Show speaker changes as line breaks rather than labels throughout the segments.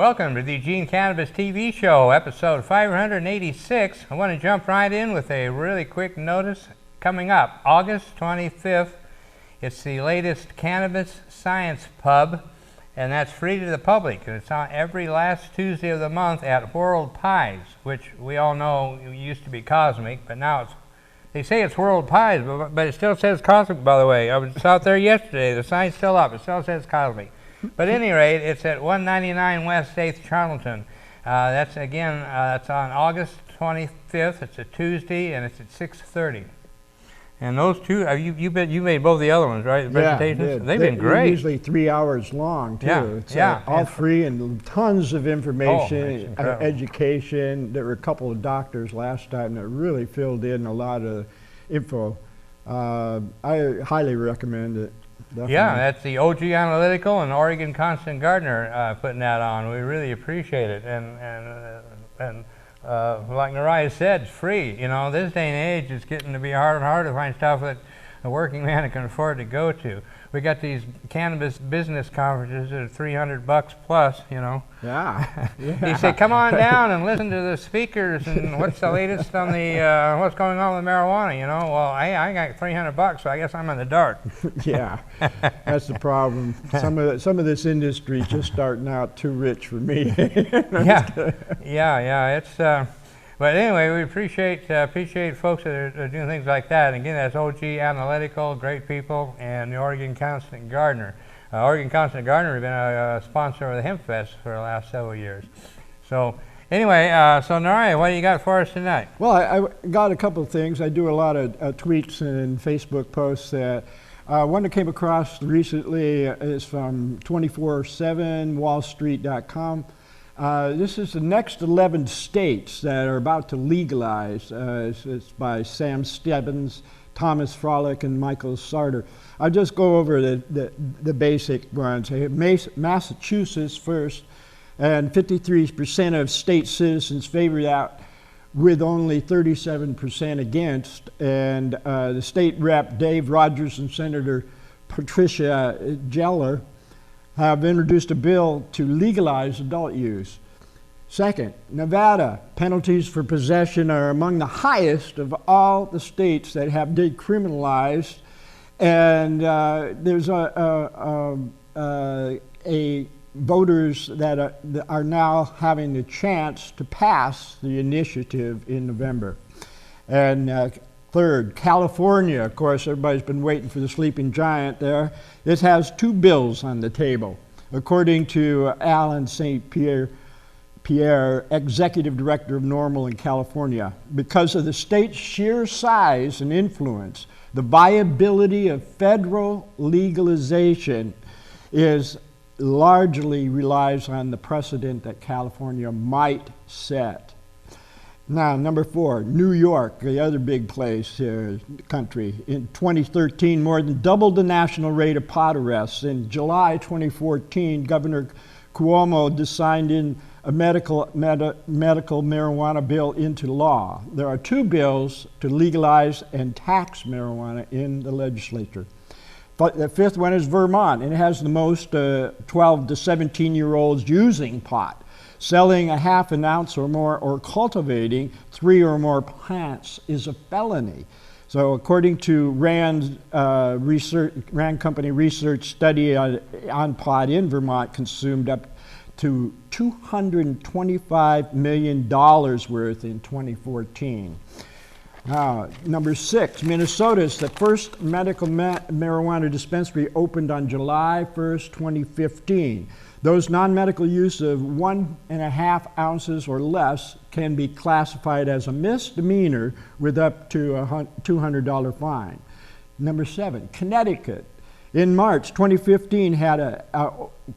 Welcome to the Eugene Cannabis TV show, episode 586. I want to jump right in with a really quick notice. Coming up, August 25th, it's the latest Cannabis Science Pub, and that's free to the public. And it's on every last Tuesday of the month at World Pies, which we all know used to be Cosmic, but now they say it's World Pies, but it still says Cosmic, by the way. I was out there yesterday. The sign's still up. It still says Cosmic. But at any rate, it's at 199 West 8th Charlton. That's on August 25th. It's a Tuesday, and it's at 6:30. And those two, you made both the other ones, right? The presentations? They've been great.
They're usually 3 hours long, too.
Yeah,
it's all free and tons of information, education. There were a couple of doctors last time that really filled in a lot of info. I highly recommend it. Definitely. Yeah,
that's the OG Analytical and Oregon Constant Gardener putting that on. We really appreciate it. And like Neriah said, it's free. You know, this day and age, it's getting to be harder and harder to find stuff that a working man can afford to go to. We got these cannabis business conferences that are $300 plus, you know.
Yeah.
He said, come on down and listen to the speakers and what's the latest on the, what's going on with marijuana, you know. Well, I got $300, so I guess I'm in the dark.
Yeah, that's the problem. Some of this industry just starting out too rich for me.
Yeah, it's, but anyway, we appreciate folks that are doing things like that. And again, that's OG Analytical, great people, and the Oregon Constant Gardener. Oregon Constant Gardener has been a sponsor of the Hemp Fest for the last several years. So anyway, so Neriah, what do you got for us tonight?
Well, I got a couple of things. I do a lot of tweets and Facebook posts. One that came across recently is from 247wallstreet.com. This is the next 11 states that are about to legalize. It's by Sam Stebbins, Thomas Frolick, and Michael Sarter. I'll just go over the basic ones. I have Massachusetts first, and 53% of state citizens favor that, with only 37% against. And the state rep, Dave Rogers, and Senator Patricia Geller have introduced a bill to legalize adult use. Second, Nevada, penalties for possession are among the highest of all the states that have decriminalized, and there's voters that are now having the chance to pass the initiative in November. And third, California, of course, everybody's been waiting for the sleeping giant there. It has two bills on the table. According to Alan St. Pierre, Executive Director of NORML in California, because of the state's sheer size and influence, the viability of federal legalization largely relies on the precedent that California might set. Now, number 4, New York, the other big place here, country. In 2013, more than doubled the national rate of pot arrests. In July 2014, Governor Cuomo signed in a medical marijuana bill into law. There are 2 bills to legalize and tax marijuana in the legislature. But the 5th one is Vermont, and it has the most 12 to 17-year-olds using pot. Selling a half an ounce or more or cultivating 3 or more plants is a felony. So according to Rand Company research study on pot in Vermont consumed up to $225 million worth in 2014. Number 6, Minnesota is the first medical marijuana dispensary opened on July 1st, 2015. Those non-medical use of 1.5 ounces or less can be classified as a misdemeanor with up to a $200 fine. Number 7, Connecticut. In March 2015 had a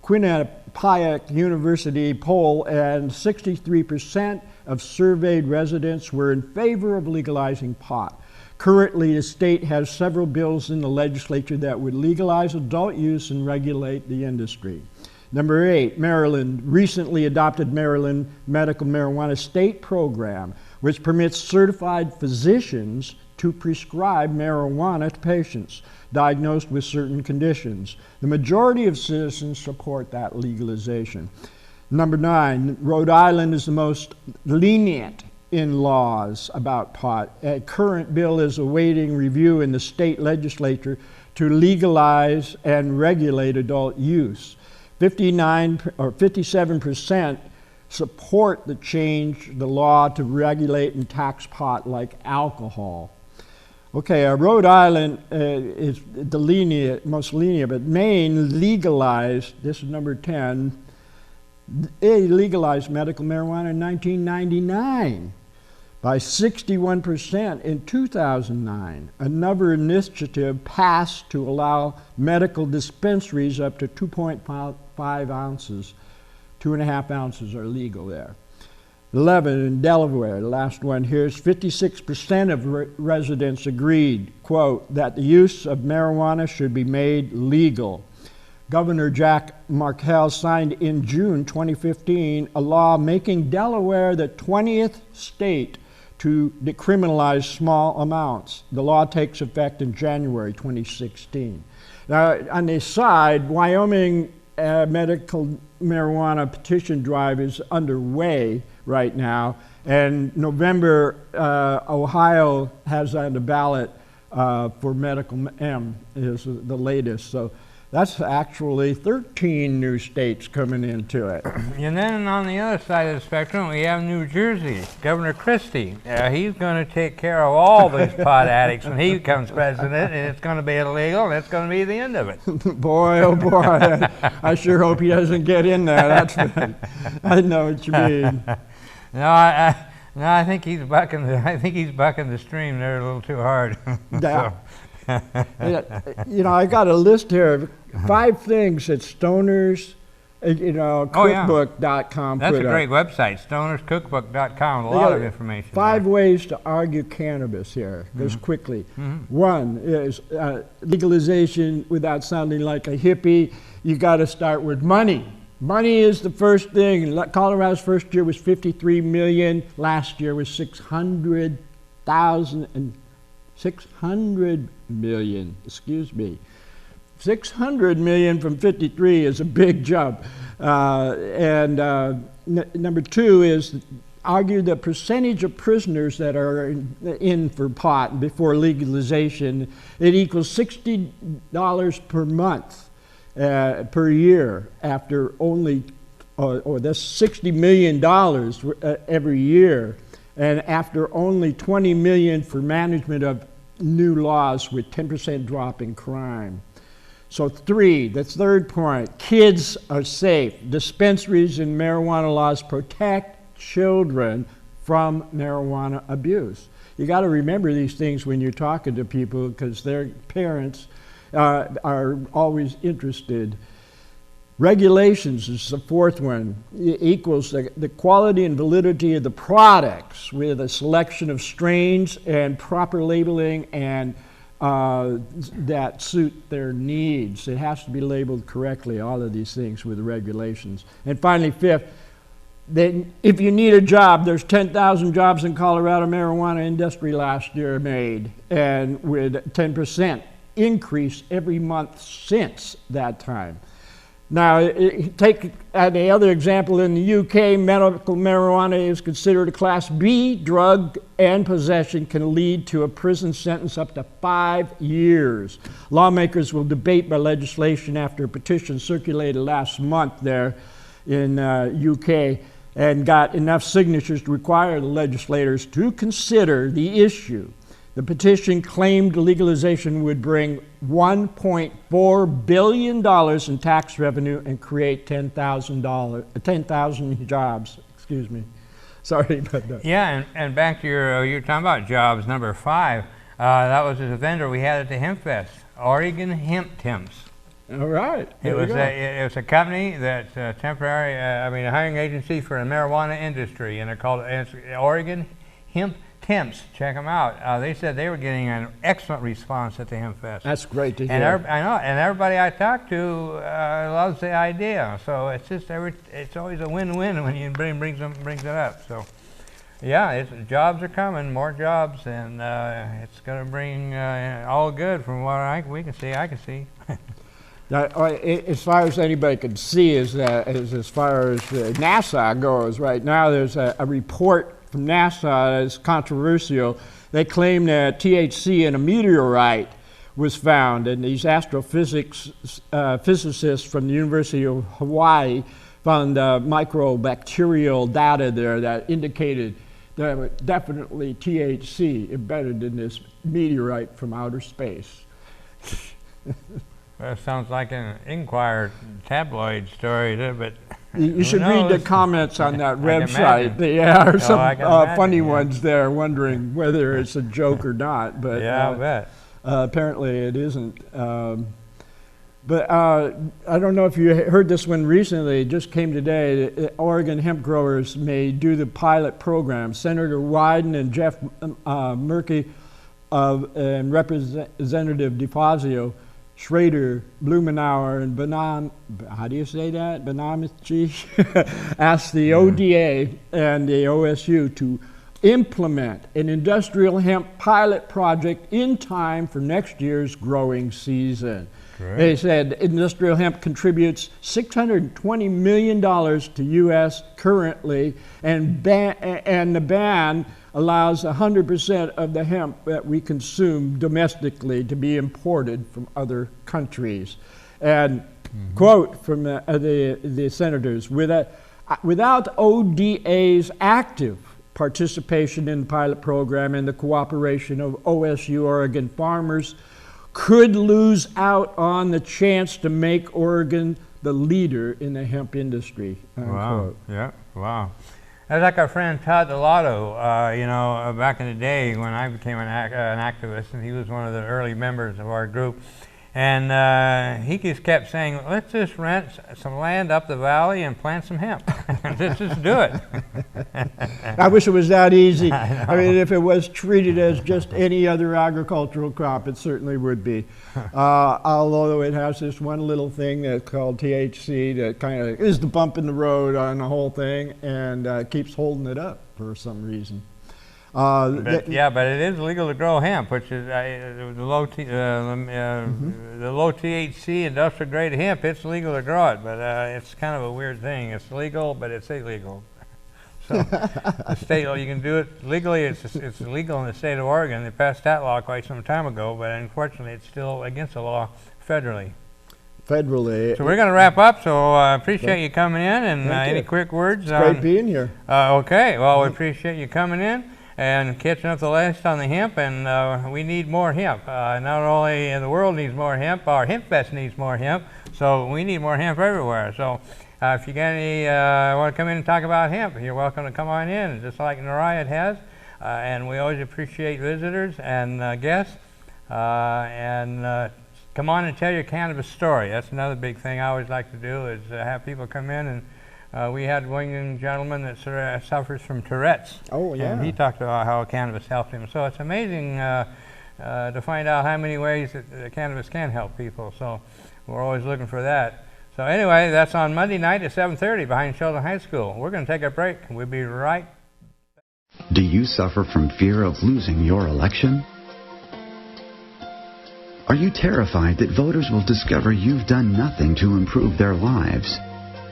Quinnipiac University poll, and 63% of surveyed residents were in favor of legalizing pot. Currently, the state has several bills in the legislature that would legalize adult use and regulate the industry. Number 8, Maryland recently adopted Maryland Medical Marijuana State Program, which permits certified physicians to prescribe marijuana to patients diagnosed with certain conditions. The majority of citizens support that legalization. Number 9, Rhode Island is the most lenient in laws about pot. A current bill is awaiting review in the state legislature to legalize and regulate adult use. 57% support the law to regulate and tax pot like alcohol. Okay, Rhode Island is the most lenient, but Maine legalized, this is number 10, they legalized medical marijuana in 1999 by 61% in 2009. Another initiative passed to allow medical dispensaries up to 2.5 ounces. 2.5 ounces are legal there. 11, in Delaware, the last one here is 56% of residents agreed, quote, that the use of marijuana should be made legal. Governor Jack Markell signed in June 2015 a law making Delaware the 20th state to decriminalize small amounts. The law takes effect in January 2016. Now, on the side, Wyoming medical marijuana petition drive is underway right now, and November, Ohio has on the ballot for medical M is the latest. So that's actually 13 new states coming into it.
And then on the other side of the spectrum, we have New Jersey. Governor Christie. He's going to take care of all these pot addicts when he becomes president, and it's going to be illegal, and that's going to be the end of it.
Boy, oh boy, I sure hope he doesn't get in there. I know what you mean.
No, I think he's bucking the stream there a little too hard.
Yeah. You know, I got a list here of 5 things that stoners, cookbook.com
That's
put
a great
up.
website, stonerscookbook.com, a lot of information.
5 ways to argue cannabis here, just quickly. 1 is legalization without sounding like a hippie. You got to start with money. Money is the first thing. Colorado's first year was 53 million. Last year was 600 million, 600 million from 53 is a big jump. Number 2 is argue the percentage of prisoners that are in for pot before legalization. It equals $60 per month per year after only, or that's $60 million every year, and after only $20 million for management of new laws with 10% drop in crime. So 3, the third point, kids are safe. Dispensaries and marijuana laws protect children from marijuana abuse. You got to remember these things when you're talking to people because their parents are always interested. Regulations is the 4th one. It equals the quality and validity of the products with a selection of strains and proper labeling and that suit their needs. It has to be labeled correctly, all of these things with the regulations. And finally, 5th, then if you need a job, there's 10,000 jobs in Colorado marijuana industry last year made, and with 10% increase every month since that time. Now, take the other example in the UK, medical marijuana is considered a Class B drug, and possession can lead to a prison sentence up to 5 years. Lawmakers will debate by legislation after a petition circulated last month there in UK and got enough signatures to require the legislators to consider the issue. The petition claimed legalization would bring $1.4 billion in tax revenue and create 10,000 jobs. Excuse me. Sorry about that.
Yeah, and back to you're talking about jobs, number 5. That was a vendor we had at the Hemp Fest, Oregon Hemp Temps.
All right.
It was a company that a hiring agency for the marijuana industry, and they're called Oregon Hemp Temps. Check them out. They said they were getting an excellent response at the Hemp Fest.
That's great to hear.
And I know, and everybody I talk to loves the idea. So it's just it's always a win-win when you brings it up. So yeah, jobs are coming, more jobs, and it's going to bring all good from what we can see. I can see.
As far as anybody can see, as far as NASA goes, right now there's a report from NASA that's controversial. They claim that THC in a meteorite was found, and these physicists from the University of Hawaii found microbacterial data there that indicated there was definitely THC embedded in this meteorite from outer space.
That sounds like an Inquirer tabloid story, but
you should read the comments on that website. There are some funny ones there, wondering whether it's a joke or not. But
yeah, I bet.
Apparently it isn't. But I don't know if you heard this one recently. It just came today. The Oregon hemp growers may do the pilot program. Senator Wyden and Jeff Murphy and Representative DeFazio, Schrader, Blumenauer, and how do you say that? Bonamici asked the ODA and the OSU to implement an industrial hemp pilot project in time for next year's growing season. Great. They said industrial hemp contributes $620 million to U.S. currently, and the ban allows 100% of the hemp that we consume domestically to be imported from other countries. And quote from the senators, without ODA's active participation in the pilot program and the cooperation of OSU Oregon farmers, could lose out on the chance to make Oregon the leader in the hemp industry.
Wow, yeah, wow. That's like our friend Todd Delato, back in the day when I became an activist, and he was one of the early members of our group. And he just kept saying, let's just rent some land up the valley and plant some hemp. Let's just do it.
I wish it was that easy. I mean, if it was treated as just any other agricultural crop, it certainly would be. Although it has this one little thing that's called THC that kind of is the bump in the road on the whole thing and keeps holding it up for some reason.
But it is legal to grow hemp, which is the low THC industrial grade hemp. It's legal to grow it, but it's kind of a weird thing. It's legal, but it's illegal. So the state, you can do it legally. It's legal in the state of Oregon. They passed that law quite some time ago, but unfortunately, it's still against the law federally. So we're going to wrap up. So I appreciate you coming in, and any quick words?
It's great being here.
Okay. Well, we appreciate you coming in and catching up the last on the hemp, and we need more hemp. Not only the world needs more hemp, our Hemp Fest needs more hemp, so we need more hemp everywhere. So if you got any, want to come in and talk about hemp, you're welcome to come on in, just like Neriah has. And we always appreciate visitors and guests. Come on and tell your cannabis story. That's another big thing I always like to do, is have people come in. And we had one young gentleman that suffers from Tourette's. Oh, yeah. And he talked about how cannabis helped him. So it's amazing to find out how many ways that cannabis can help people. So we're always looking for that. So anyway, that's on Monday night at 7:30 behind Sheldon High School. We're going to take a break. We'll be right back.
Do you suffer from fear of losing your election? Are you terrified that voters will discover you've done nothing to improve their lives?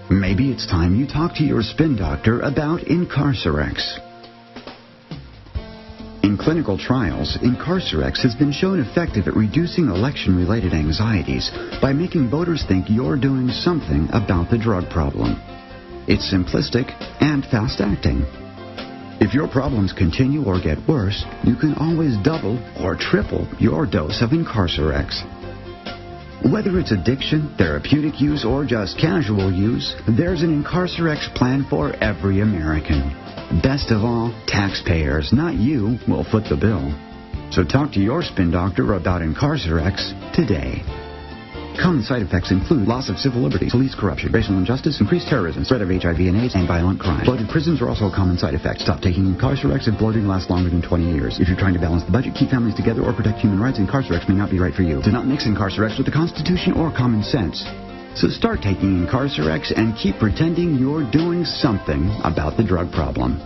Maybe it's time you talk to your spin doctor about Incarcerex. In clinical trials, Incarcerex has been shown effective at reducing election-related anxieties by making voters think you're doing something about the drug problem. It's simplistic and fast-acting. If your problems continue or get worse, you can always double or triple your dose of Incarcerex. Whether it's addiction, therapeutic use, or just casual use, there's an Incarcerex plan for every American. Best of all, taxpayers, not you, will foot the bill. So talk to your spin doctor about Incarcerex today. Common side effects include loss of civil liberties, police corruption, racial injustice, increased terrorism, threat of HIV and AIDS, and violent crime. Bloated prisons are also a common side effect. Stop taking Incarcerex if bloating lasts longer than 20 years. If you're trying to balance the budget, keep families together, or protect human rights, Incarcerex may not be right for you. Do not mix Incarcerex with the Constitution or common sense. So start taking Incarcerex and keep pretending you're doing something about the drug problem.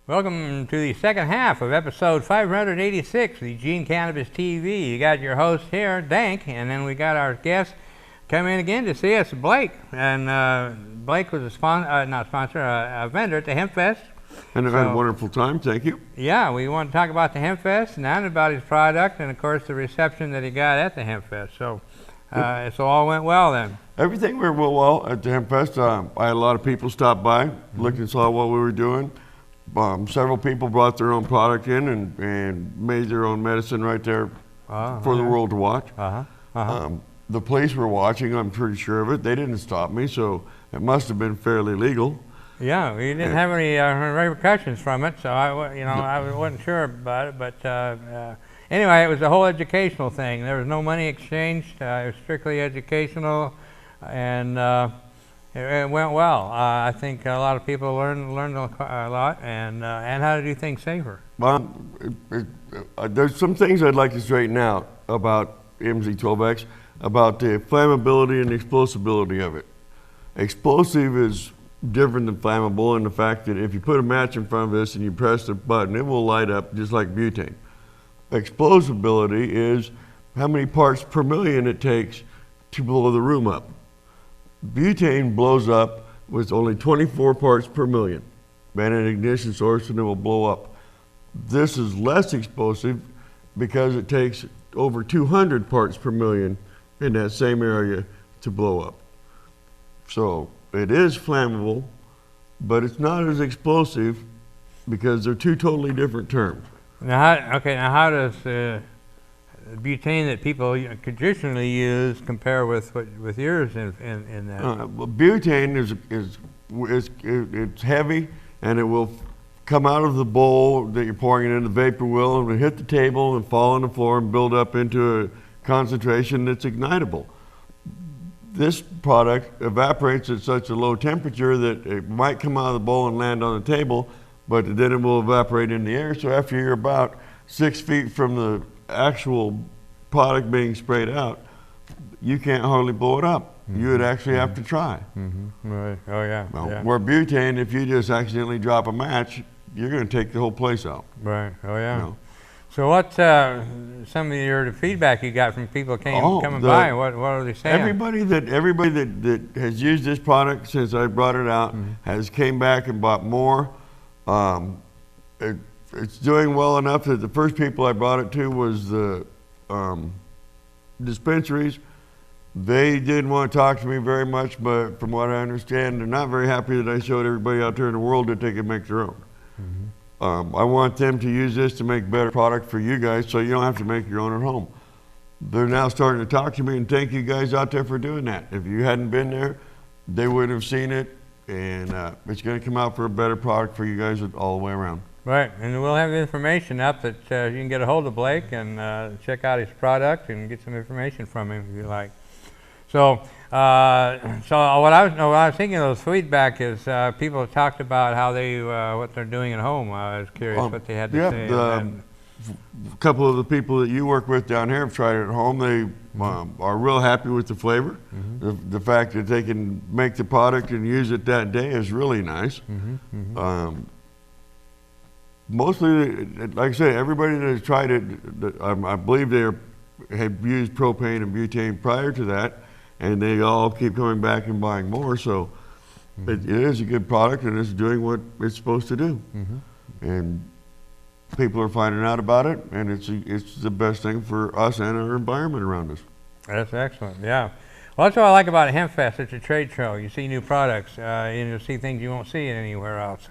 Welcome to the second half of episode 586 of Eugene Cannabis TV. You got your host here, DanK, and then we got our guest come in again to see us, Blake. And Blake was a vendor at the HempFest.
And I've had a wonderful time, thank you.
Yeah, we want to talk about the HempFest and about his product and, of course, the reception that he got at the HempFest. So, so all went well then.
Everything went well at the HempFest. I had a lot of people stop by, looked and saw what we were doing. Several people brought their own product in and made their own medicine right there for the world to watch. The police were watching, I'm pretty sure of it. They didn't stop me, so it must have been fairly legal.
Yeah, we didn't have any repercussions from it, so I wasn't sure about it. But anyway, it was a whole educational thing. There was no money exchanged. It was strictly educational, and it went well. I think a lot of people learned a lot, and how to do things safer.
Well, there's some things I'd like to straighten out about MZ12X, about the flammability and the explosibility of it. Explosive is different than flammable in the fact that if you put a match in front of this and you press the button, it will light up just like butane. Explosibility is how many parts per million it takes to blow the room up. Butane blows up with only 24 parts per million and an ignition source, and it will blow up. This is less explosive because it takes over 200 parts per million in that same area to blow up. So it is flammable, but it's not as explosive because they're two totally different terms.
Now, how does butane that people traditionally use compare with yours in that?
Well, butane it's heavy, and it will come out of the bowl that you're pouring it in. The vapor will, and will hit the table and fall on the floor and build up into a concentration that's ignitable. This product evaporates at such a low temperature that it might come out of the bowl and land on the table, but then it will evaporate in the air. So after you're about 6 feet from the actual product being sprayed out, you can't hardly blow it up. You would actually have to try.
Right. Oh yeah.
Well,
yeah.
where butane, if you just accidentally drop a match, you're going to take the whole place out.
Right. Oh yeah.
You know?
So what's some of your feedback you got from people coming by? What are they saying?
Everybody that has used this product since I brought it out has came back and bought more. It's doing well enough that the first people I brought it to was the dispensaries. They didn't want to talk to me very much, but from what I understand, they're not very happy that I showed everybody out there in the world that they can make their own. I want them to use this to make better product for you guys so you don't have to make your own at home. They're now starting to talk to me, and thank you guys out there for doing that. If you hadn't been there, they wouldn't have seen it, and it's going to come out for a better product for you guys all the way around.
Right, and we'll have information up that you can get a hold of Blake and check out his product and get some information from him if you like. So, what I was thinking of those feedback is people have talked about how what they're doing at home. I was curious what they had to say.
A couple of the people that you work with down here have tried it at home. They are real happy with the flavor. The fact that they can make the product and use it that day is really nice. Mostly, like I say, everybody that has tried it, I believe they had used propane and butane prior to that, and they all keep coming back and buying more. So it is a good product, and it's doing what it's supposed to do. And people are finding out about it, and it's the best thing for us and our environment around us.
That's excellent. Yeah. Well, that's what I like about a HempFest. It's a trade show. You see new products. You see things you won't see anywhere else.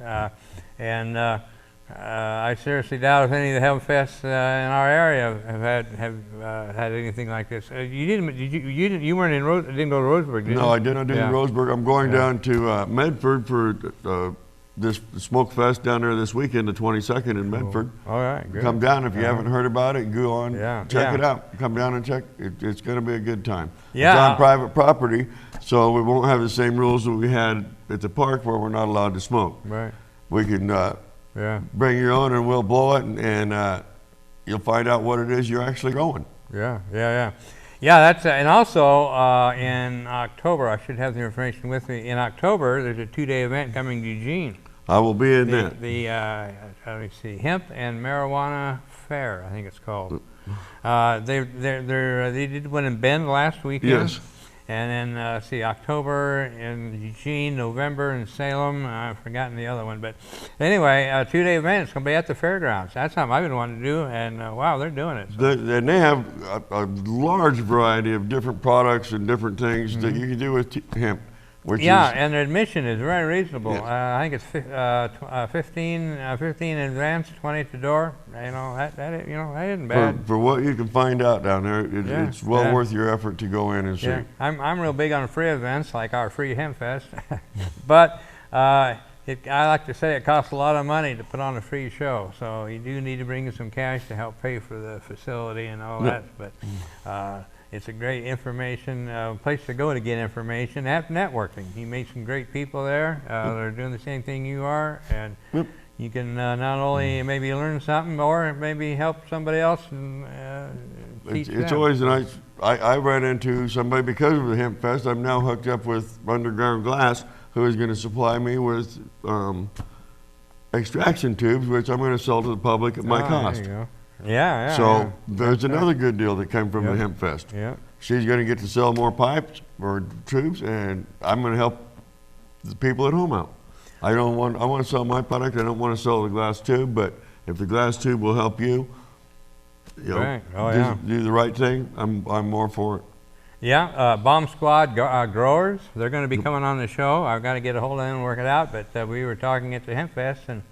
I seriously doubt if any of the HempFests in our area have had anything like this. You weren't in didn't go to Roseburg, did you?
No, I didn't do Roseburg. I'm going down to Medford for this SmokeFest down there this weekend, the 22nd in Medford.
All right, good.
Come down if you haven't heard about it. Go on, check it out. Come down and check. It's going to be a good time.
Yeah.
It's on private property, so we won't have the same rules that we had at the park where we're not allowed to smoke.
Right.
We can bring your own and we'll blow it, and you'll find out what it is you're actually growing.
Yeah. That's and also in October, I should have the information with me. In October, there's a 2-day event coming to Eugene.
I will be in that.
Let me see, Hemp and Marijuana Fair, I think it's called. They did one in Bend last weekend.
Yes.
And then, see, October in Eugene, November in Salem. I've forgotten the other one. But anyway, a 2-day event. It's going to be at the fairgrounds. That's something I've been wanting to do, and wow, they're doing it. So.
And they have a large variety of different products and different things that you can do with hemp.
And their admission is very reasonable.
Yeah.
I think it's 15 in advance, 20 at the door. You know, that isn't bad.
For what you can find out down there, it's well worth your effort to go in and see.
Yeah. I'm real big on free events like our free Hemp Fest, but I like to say it costs a lot of money to put on a free show. So you do need to bring in some cash to help pay for the facility and all that. But it's a great information place to go to get information at networking. You meet some great people there that are doing the same thing you are, and you can not only maybe learn something or maybe help somebody else and teach them.
It's always nice. I ran into somebody because of the Hemp Fest. I'm now hooked up with Underground Glass, who is going to supply me with extraction tubes, which I'm going to sell to the public at my cost.
There you go. Yeah.
So there's another good deal that came from the Hemp Fest.
Yeah.
She's going to get to sell more pipes or tubes, and I'm going to help the people at home out. I want to sell my product. I don't want to sell the glass tube, but if the glass tube will help you, do the right thing, I'm more for it.
Yeah, Bomb Squad growers, they're going to be coming on the show. I've got to get a hold of them and work it out, but we were talking at the Hemp Fest, and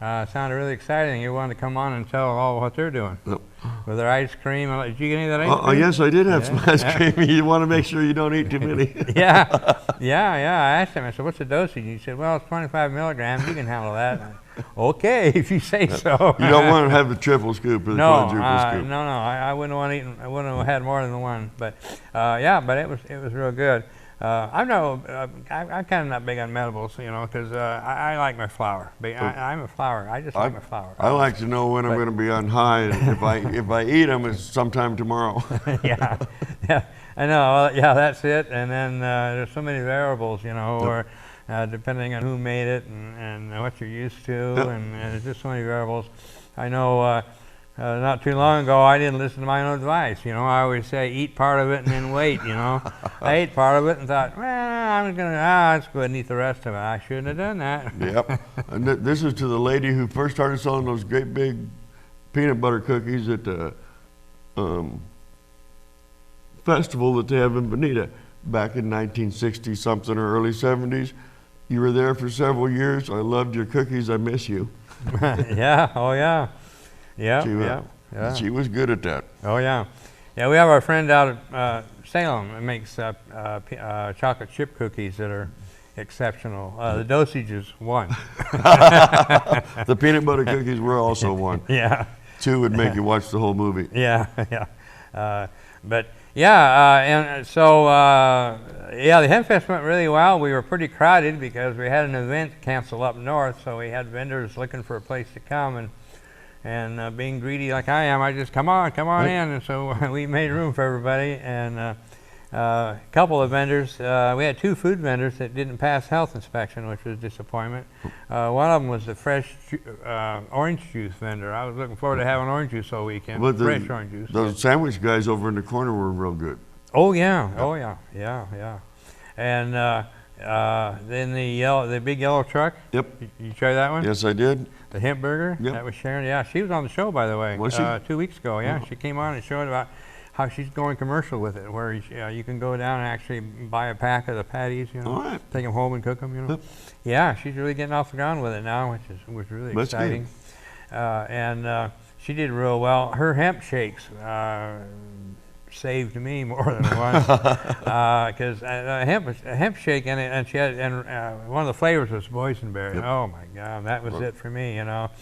it sounded really exciting. You wanted to come on and tell all what they're doing with their ice cream. Did you get any of that ice cream?
Yes, I did have some ice cream. You want to make sure you don't eat too many.
Yeah. I asked him, I said, what's the dosage? He said, well, it's 25 milligrams. You can handle that. Okay, if you say so.
You don't want to have the triple scoop or the quadruple scoop.
No, I wouldn't want to eat. I wouldn't have had more than one. But but it was real good. I'm kind of not big on edibles, because I like my flower. I'm a flower. I just like my flower.
I like to know when I'm going to be on high, and if I eat them, it's sometime tomorrow.
Yeah, I know. Yeah, that's it. And then there's so many variables, or depending on who made it and what you're used to, and there's just so many variables. I know. Not too long ago, I didn't listen to my own advice. I always say, eat part of it and then wait, I ate part of it and thought, well, I'm going to, let's go ahead and eat the rest of it. I shouldn't have done that.
Yep. And this is to the lady who first started selling those great big peanut butter cookies at the festival that they have in Bonita back in 1960-something or early 70s. You were there for several years. I loved your cookies. I miss you.
Yeah. Oh, yeah. Yeah.
She was good at that.
Oh, yeah. Yeah, we have our friend out at Salem that makes chocolate chip cookies that are exceptional. The dosage is 1.
The peanut butter cookies were also 1.
Yeah.
2 would make you watch the whole movie.
Yeah. And so, the Hemp Fest went really well. We were pretty crowded because we had an event cancel up north, so we had vendors looking for a place to come, and being greedy like I am, I just come on in, and so we made room for everybody. And a couple of vendors, we had 2 food vendors that didn't pass health inspection, which was a disappointment. One of them was the fresh orange juice vendor. I was looking forward to having orange juce all weekend. Fresh orange juice.
Those sandwich guys over in the corner were real good.
Oh yeah. And then the big yellow truck.
Yep.
You try that one?
Yes, I did.
The hemp burger.
Yep.
That was Sharon. Yeah, she was on the show, by the way.
Was she?
2 weeks ago. Yeah, she came on and showed about how she's going commercial with it, where you can go down and actually buy a pack of the patties,
All right.
take them home and cook them,
Yep.
Yeah, she's really getting off the ground with it now, which is really
That's
exciting. And she did real well. Her hemp shakes saved me more than once, because a hemp shake, and she had, and one of the flavors was boysenberry. Yep. Oh my God, that was it for me, and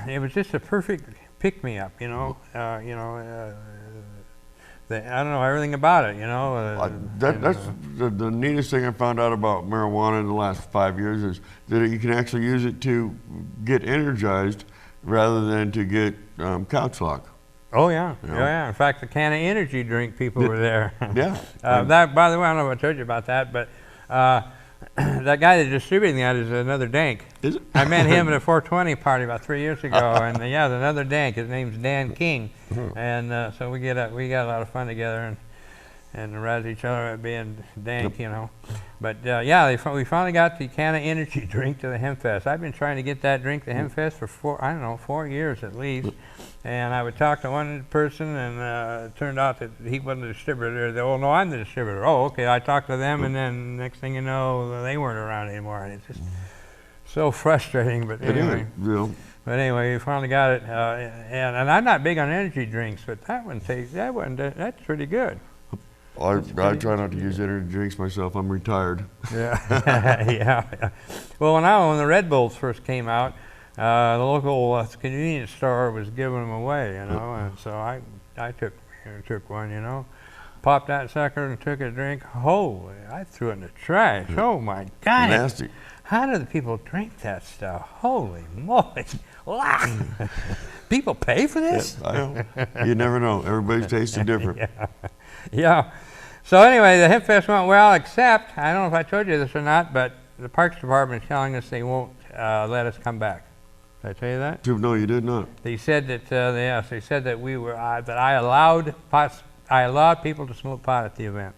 it was just a perfect pick-me-up, I don't know everything about it,
That's the neatest thing I found out about marijuana in the last 5 years is that you can actually use it to get energized rather than to get couch lock.
Oh yeah, yeah. In fact, the can of energy drink people were there.
Yeah.
That, by the way, I don't know if I told you about that, but that guy that's distributing that is another DanK.
Is it?
I met him at a 420 party about 3 years ago, and yeah, another DanK. His name's Dan King, and so we got a lot of fun together and razz each other at being DanK, you know. But yeah, we finally got the Canna Energy drink to the HempFest. I've been trying to get that drink to HempFest for 4 years at least. And I would talk to one person, and it turned out that he wasn't the distributor. They, oh no, I'm the distributor. Oh, okay. I talked to them, and then next thing you know, they weren't around anymore, and it's just so frustrating. But anyway, but anyway, we finally got it. And I'm not big on energy drinks, but that's pretty good.
I try not to use energy drinks myself. I'm retired.
Yeah, yeah. Well, when the Red Bulls first came out, the local convenience store was giving them away, you know, and so I took one, you know, popped that sucker and took a drink. Holy, I threw it in the trash. Oh my God!
Nasty.
How do the people drink that stuff? Holy moly! People pay for this?
Yeah, you never know. Everybody's tasting different.
Yeah. Yeah. So anyway, the HempFest went well, except, I don't know if I told you this or not, but the Parks Department is telling us they won't let us come back. Did I tell you that?
No, you did not.
They said that, yes, they said that that I allowed people to smoke pot at the event.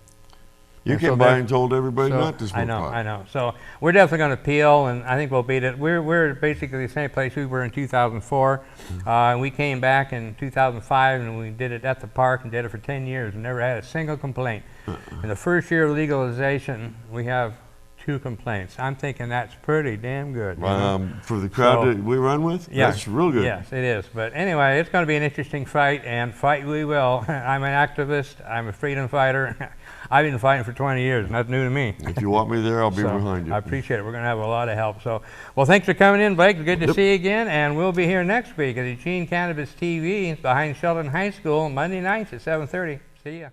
You came by and told everybody not to smoke pot.
I know. So we're definitely going to appeal, and I think we'll beat it. We're basically the same place we were in 2004. And we came back in 2005, and we did it at the park and did it for 10 years and never had a single complaint. In the first year of legalization, we have 2 complaints. I'm thinking that's pretty damn good.
For the crowd that we run with, that's real good.
Yes, it is. But anyway, it's going to be an interesting fight, and fight we will. I'm an activist. I'm a freedom fighter. I've been fighting for 20 years, nothing new to me.
If you want me there, I'll be behind you.
I appreciate it. We're going to have a lot of help. So, well, thanks for coming in, Blake. It's good to see you again, and we'll be here next week at Eugene Cannabis TV behind Sheldon High School, Monday nights at 7:30. See ya.